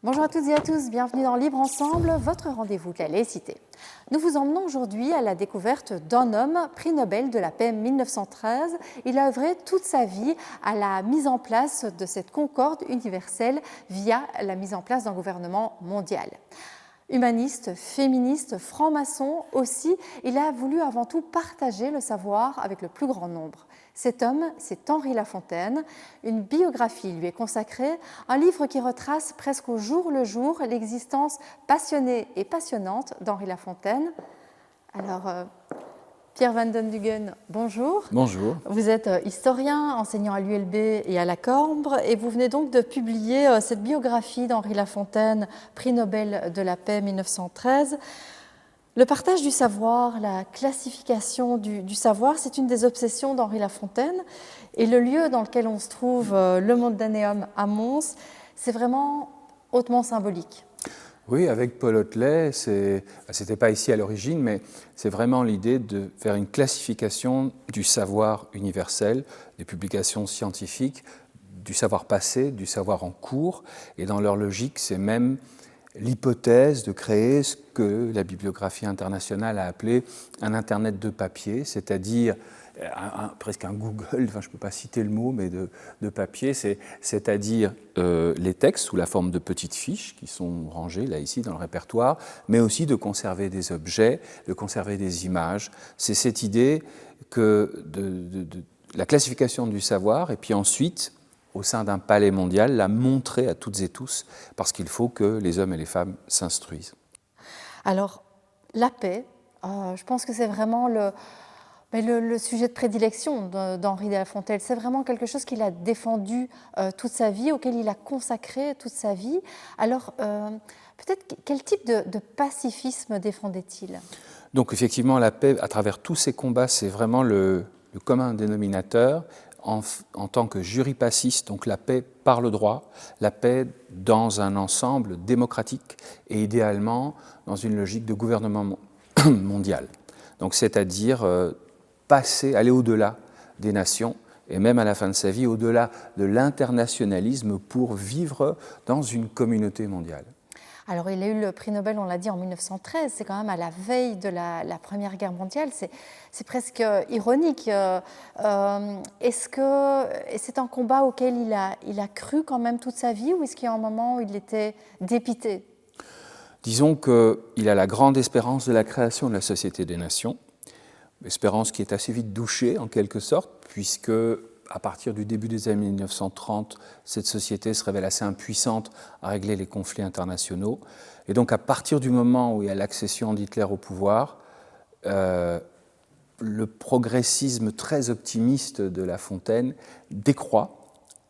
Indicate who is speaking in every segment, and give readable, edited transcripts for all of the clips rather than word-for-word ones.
Speaker 1: Bonjour à toutes et à tous, bienvenue dans Libre Ensemble, votre rendez-vous de la laïcité. Nous vous emmenons aujourd'hui à la découverte d'un homme, prix Nobel de la paix 1913. Il a œuvré toute sa vie à la mise en place de cette concorde universelle via la mise en place d'un gouvernement mondial. Humaniste, féministe, franc-maçon aussi, il a voulu avant tout partager le savoir avec le plus grand nombre. Cet homme, c'est Henri Lafontaine. Une biographie lui est consacrée, un livre qui retrace presque au jour le jour l'existence passionnée et passionnante d'Henri Lafontaine. Alors, Pierre Van den Duggen, bonjour.
Speaker 2: Bonjour.
Speaker 1: Vous êtes historien, enseignant à l'ULB et à la Cambre, et vous venez donc de publier cette biographie d'Henri Lafontaine, prix Nobel de la paix 1913. Le partage du savoir, la classification du savoir, c'est une des obsessions d'Henri Lafontaine. Et le lieu dans lequel on se trouve, le Mondanéum à Mons, c'est vraiment hautement symbolique.
Speaker 2: Oui, avec Paul Hotelet, c'était pas ici à l'origine, mais c'est vraiment l'idée de faire une classification du savoir universel, des publications scientifiques, du savoir passé, du savoir en cours, et dans leur logique, c'est même l'hypothèse de créer ce que la bibliographie internationale a appelé un Internet de papier, c'est-à-dire presque un Google, enfin, je ne peux pas citer le mot, mais de papier, c'est-à-dire les textes sous la forme de petites fiches qui sont rangées là ici dans le répertoire, mais aussi de conserver des objets, de conserver des images. C'est cette idée que de la classification du savoir, et puis ensuite, au sein d'un palais mondial, la montrer à toutes et tous, parce qu'il faut que les hommes et les femmes s'instruisent.
Speaker 1: Alors, la paix, je pense que c'est vraiment le sujet de prédilection d'Henri Lafontaine. C'est vraiment quelque chose qu'il a défendu toute sa vie, auquel il a consacré toute sa vie. Alors, peut-être quel type de pacifisme défendait-il ?
Speaker 2: Donc effectivement, la paix, à travers tous ces combats, c'est vraiment le commun dénominateur. En tant que jury passiste, donc la paix par le droit, la paix dans un ensemble démocratique et idéalement dans une logique de gouvernement mondial. Donc c'est-à-dire aller au-delà des nations et même à la fin de sa vie, au-delà de l'internationalisme pour vivre dans une communauté mondiale.
Speaker 1: Alors, il a eu le prix Nobel, on l'a dit, en 1913. C'est quand même à la veille de la Première Guerre mondiale. C'est presque ironique. Est-ce que c'est un combat auquel il a cru quand même toute sa vie, ou est-ce qu'il y a un moment où il était dépité ?
Speaker 2: Disons qu'il a la grande espérance de la création de la Société des Nations, espérance qui est assez vite douchée en quelque sorte, puisque à partir du début des années 1930, cette société se révèle assez impuissante à régler les conflits internationaux. Et donc, à partir du moment où il y a l'accession d'Hitler au pouvoir, le progressisme très optimiste de Lafontaine décroît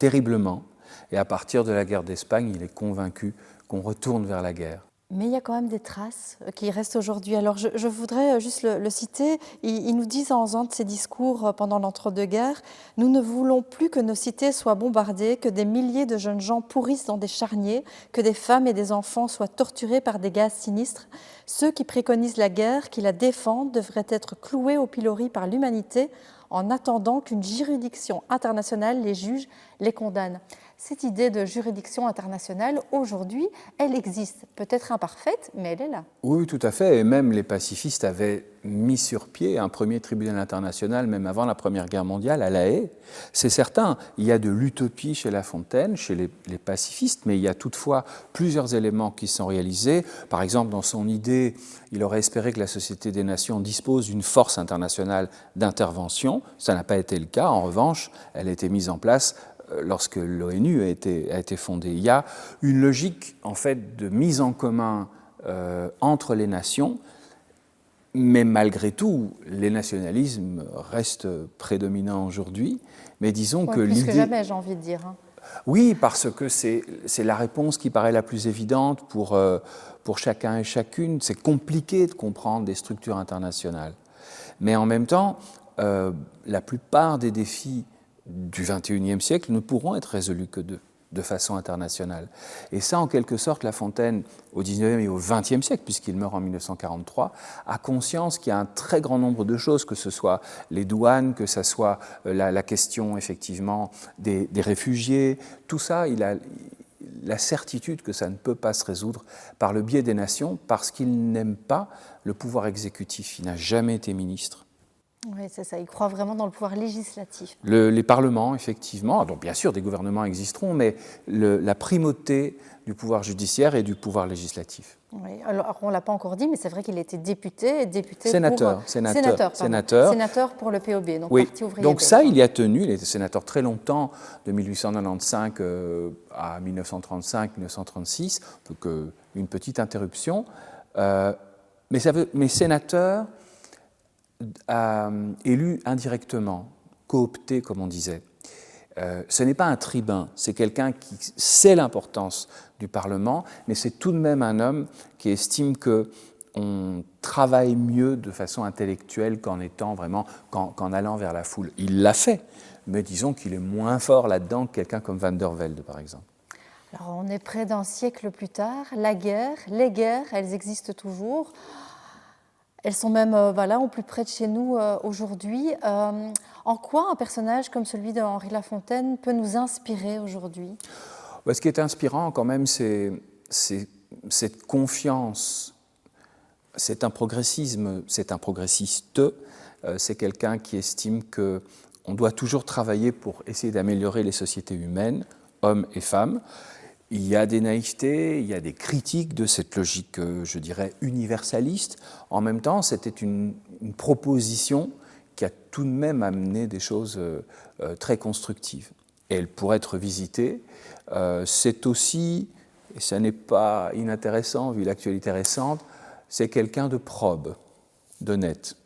Speaker 2: terriblement. Et à partir de la guerre d'Espagne, il est convaincu qu'on retourne vers la guerre.
Speaker 1: Mais il y a quand même des traces qui restent aujourd'hui. Alors je voudrais juste le citer. Il nous dit dans un de ses discours pendant l'entre-deux-guerres, « Nous ne voulons plus que nos cités soient bombardées, que des milliers de jeunes gens pourrissent dans des charniers, que des femmes et des enfants soient torturés par des gaz sinistres. Ceux qui préconisent la guerre, qui la défendent, devraient être cloués au pilori par l'humanité en attendant qu'une juridiction internationale les juge, les condamne. » Cette idée de juridiction internationale, aujourd'hui, elle existe. Peut-être imparfaite, mais elle est là.
Speaker 2: Oui, tout à fait. Et même les pacifistes avaient mis sur pied un premier tribunal international, même avant la Première Guerre mondiale, à La Haye. C'est certain, il y a de l'utopie chez Lafontaine, chez les pacifistes, mais il y a toutefois plusieurs éléments qui sont réalisés. Par exemple, dans son idée, il aurait espéré que la Société des Nations dispose d'une force internationale d'intervention. Ça n'a pas été le cas. En revanche, elle a été mise en place lorsque l'ONU a été fondée. Il y a une logique en fait de mise en commun entre les nations, mais malgré tout, les nationalismes restent prédominants aujourd'hui. Mais disons que
Speaker 1: plus
Speaker 2: l'idée...
Speaker 1: que jamais, j'ai envie de dire.
Speaker 2: Oui, parce que c'est la réponse qui paraît la plus évidente pour chacun et chacune. C'est compliqué de comprendre des structures internationales. Mais en même temps, la plupart des défis du XXIe siècle ne pourront être résolus que de façon internationale. Et ça, en quelque sorte, Lafontaine, au XIXe et au XXe siècle, puisqu'il meurt en 1943, a conscience qu'il y a un très grand nombre de choses, que ce soit les douanes, que ce soit la question, effectivement, des réfugiés. Tout ça, la certitude que ça ne peut pas se résoudre par le biais des nations, parce qu'il n'aime pas le pouvoir exécutif. Il n'a jamais été ministre.
Speaker 1: Oui, c'est ça. Il croit vraiment dans le pouvoir législatif.
Speaker 2: Les parlements, effectivement, donc bien sûr, des gouvernements existeront, mais la primauté du pouvoir judiciaire et du pouvoir législatif.
Speaker 1: Oui, alors on ne l'a pas encore dit, mais c'est vrai qu'il était député
Speaker 2: sénateur
Speaker 1: pour le POB, donc
Speaker 2: oui.
Speaker 1: Parti ouvrier.
Speaker 2: Donc ça, il y a tenu, il était sénateur très longtemps, de 1895 à 1935-1936, donc une petite interruption, mais sénateur élu indirectement, coopté, comme on disait. Ce n'est pas un tribun, c'est quelqu'un qui sait l'importance du Parlement, mais c'est tout de même un homme qui estime qu'on travaille mieux de façon intellectuelle qu'en étant vraiment, qu'en allant vers la foule. Il l'a fait, mais disons qu'il est moins fort là-dedans que quelqu'un comme Van der Velde, par exemple.
Speaker 1: Alors on est près d'un siècle plus tard, la guerre, les guerres, elles existent toujours. Elles sont même au plus près de chez nous aujourd'hui. En quoi un personnage comme celui d'Henri Lafontaine peut nous inspirer aujourd'hui ?
Speaker 2: Ce qui est inspirant quand même, c'est cette confiance. C'est un progressisme, c'est un progressiste, c'est quelqu'un qui estime qu'on doit toujours travailler pour essayer d'améliorer les sociétés humaines, hommes et femmes. Il y a des naïvetés, il y a des critiques de cette logique, je dirais, universaliste. En même temps, c'était une proposition qui a tout de même amené des choses très constructives. Et elle pourrait être visitée. C'est aussi, et ça n'est pas inintéressant vu l'actualité récente, c'est quelqu'un de probe, d'honnête,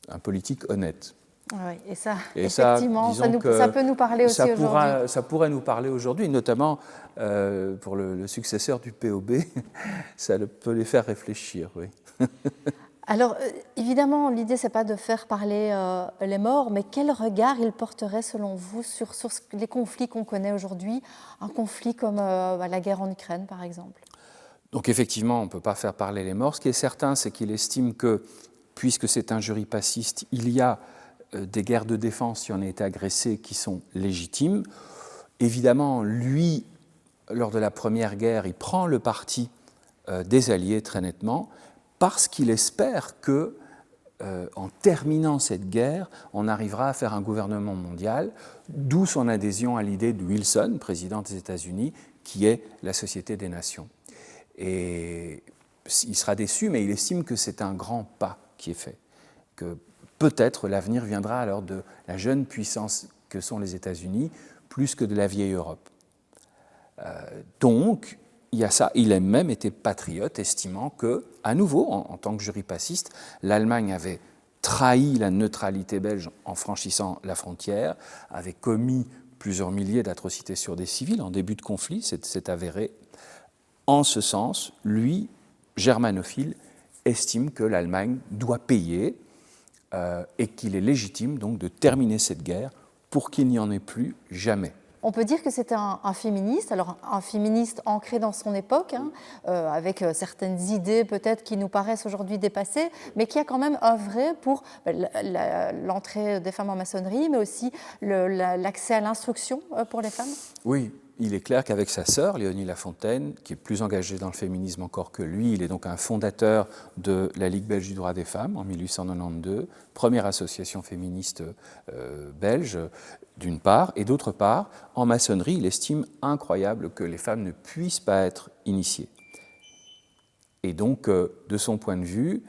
Speaker 2: un politique honnête.
Speaker 1: Oui, et ça, effectivement, ça peut nous parler aussi aujourd'hui.
Speaker 2: Ça pourrait nous parler aujourd'hui, notamment pour le successeur du POB, ça peut les faire réfléchir, oui.
Speaker 1: Alors, évidemment, l'idée, ce n'est pas de faire parler les morts, mais quel regard ils porteraient, selon vous, sur les conflits qu'on connaît aujourd'hui, un conflit comme la guerre en Ukraine, par exemple ?
Speaker 2: Donc, effectivement, on ne peut pas faire parler les morts. Ce qui est certain, c'est qu'il estime que, puisque c'est un jury passiste, il y a des guerres de défense, si on a été agressé, qui sont légitimes. Évidemment, lui, lors de la Première Guerre, il prend le parti des Alliés très nettement, parce qu'il espère que, en terminant cette guerre, on arrivera à faire un gouvernement mondial, d'où son adhésion à l'idée de Wilson, président des États-Unis, qui est la Société des Nations. Et il sera déçu, mais il estime que c'est un grand pas qui est fait, que peut-être l'avenir viendra alors de la jeune puissance que sont les États-Unis, plus que de la vieille Europe. Donc, il y a ça. Il a même été patriote, estimant que, à nouveau, en tant que jury passiste, l'Allemagne avait trahi la neutralité belge en franchissant la frontière, avait commis plusieurs milliers d'atrocités sur des civils en début de conflit, c'est avéré. En ce sens, lui, germanophile, estime que l'Allemagne doit payer et qu'il est légitime donc de terminer cette guerre pour qu'il n'y en ait plus jamais.
Speaker 1: On peut dire que c'était un féministe, alors un féministe ancré dans son époque, avec certaines idées peut-être qui nous paraissent aujourd'hui dépassées, mais qui a quand même œuvré pour l'entrée des femmes en maçonnerie, mais aussi l'accès à l'instruction pour les femmes.
Speaker 2: Oui, il est clair qu'avec sa sœur, Léonie Lafontaine, qui est plus engagée dans le féminisme encore que lui, il est donc un fondateur de la Ligue belge du droit des femmes en 1892, première association féministe belge, d'une part, et d'autre part, en maçonnerie, il estime incroyable que les femmes ne puissent pas être initiées. Et donc, de son point de vue,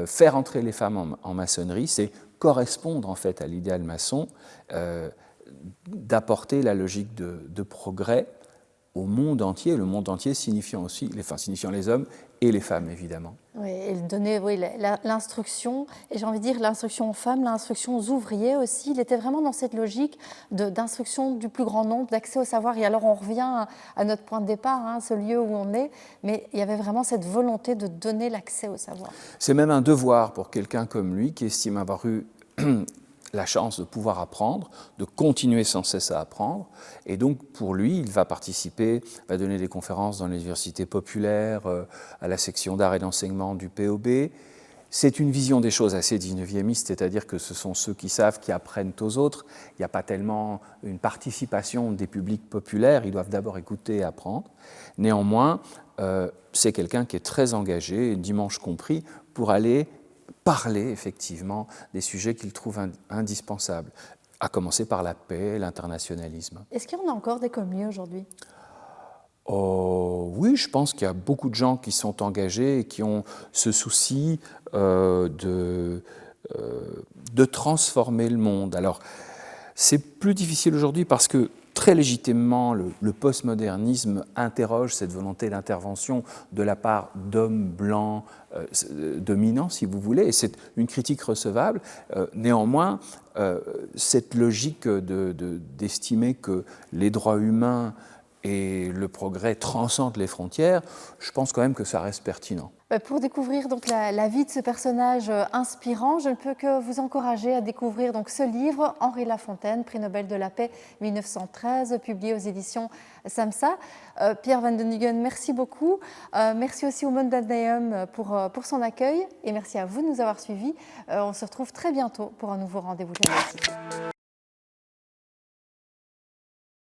Speaker 2: faire entrer les femmes en maçonnerie, c'est correspondre en fait à l'idéal maçon, d'apporter la logique de progrès au monde entier, le monde entier signifiant aussi, signifiant les hommes et les femmes, évidemment.
Speaker 1: Oui, et donner l'instruction, et j'ai envie de dire l'instruction aux femmes, l'instruction aux ouvriers aussi. Il était vraiment dans cette logique d'instruction du plus grand nombre, d'accès au savoir. Et alors on revient à notre point de départ, ce lieu où on est, mais il y avait vraiment cette volonté de donner l'accès au savoir.
Speaker 2: C'est même un devoir pour quelqu'un comme lui qui estime avoir eu la chance de pouvoir apprendre, de continuer sans cesse à apprendre. Et donc, pour lui, il va participer, va donner des conférences dans les universités populaires, à la section d'art et d'enseignement du POB. C'est une vision des choses assez 19e, c'est-à-dire que ce sont ceux qui savent qui apprennent aux autres. Il n'y a pas tellement une participation des publics populaires, ils doivent d'abord écouter et apprendre. Néanmoins, c'est quelqu'un qui est très engagé, dimanche compris, pour aller parler effectivement des sujets qu'il trouve indispensables, à commencer par la paix, l'internationalisme.
Speaker 1: Est-ce qu'il y en a encore des comme lui aujourd'hui ?
Speaker 2: Oh, oui, je pense qu'il y a beaucoup de gens qui sont engagés et qui ont ce souci de transformer le monde. Alors, c'est plus difficile aujourd'hui parce que très légitimement, le postmodernisme interroge cette volonté d'intervention de la part d'hommes blancs dominants, si vous voulez, et c'est une critique recevable. Néanmoins, cette logique d'estimer que les droits humains et le progrès transcende les frontières, je pense quand même que ça reste pertinent.
Speaker 1: Pour découvrir donc la vie de ce personnage inspirant, je ne peux que vous encourager à découvrir donc ce livre, Henri Lafontaine, prix Nobel de la paix 1913, publié aux éditions SAMSA. Pierre van den Huggen, merci beaucoup. Merci aussi au Mondaneum pour son accueil et merci à vous de nous avoir suivis. On se retrouve très bientôt pour un nouveau rendez-vous de la laïcité.